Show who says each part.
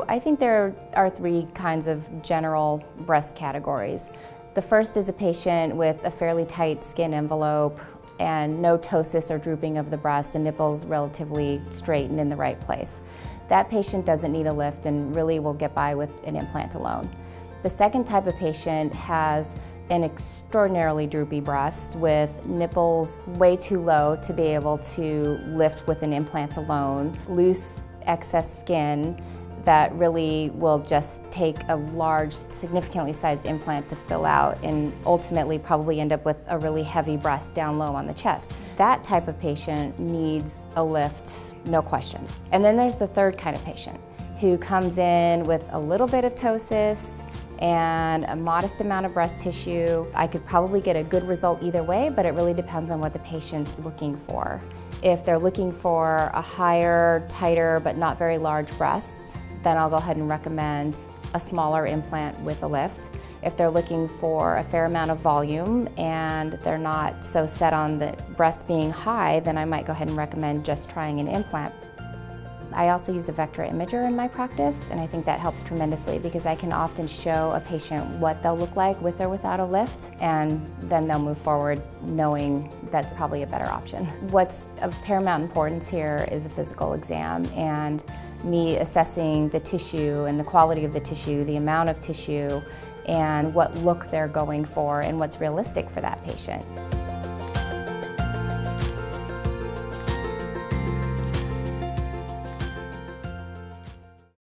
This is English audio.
Speaker 1: I think there are three kinds of general breast categories. The first is a patient with a fairly tight skin envelope and no ptosis or drooping of the breast, the nipples relatively straight and in the right place. That patient doesn't need a lift and really will get by with an implant alone. The second type of patient has an extraordinarily droopy breast with nipples way too low to be able to lift with an implant alone, loose excess skin that really will just take a large, significantly sized implant to fill out and ultimately probably end up with a really heavy breast down low on the chest. That type of patient needs a lift, no question. And then there's the third kind of patient who comes in with a little bit of ptosis and a modest amount of breast tissue. I could probably get a good result either way, but it really depends on what the patient's looking for. If they're looking for a higher, tighter, but not very large breast, then I'll go ahead and recommend a smaller implant with a lift. If they're looking for a fair amount of volume and they're not so set on the breast being high, then I might go ahead and recommend just trying an implant. I also use a vector imager in my practice, and I think that helps tremendously because I can often show a patient what they'll look like with or without a lift, and then they'll move forward knowing that's probably a better option. What's of paramount importance here is a physical exam and me assessing the tissue and the quality of the tissue, the amount of tissue, and what look they're going for and what's realistic for that patient.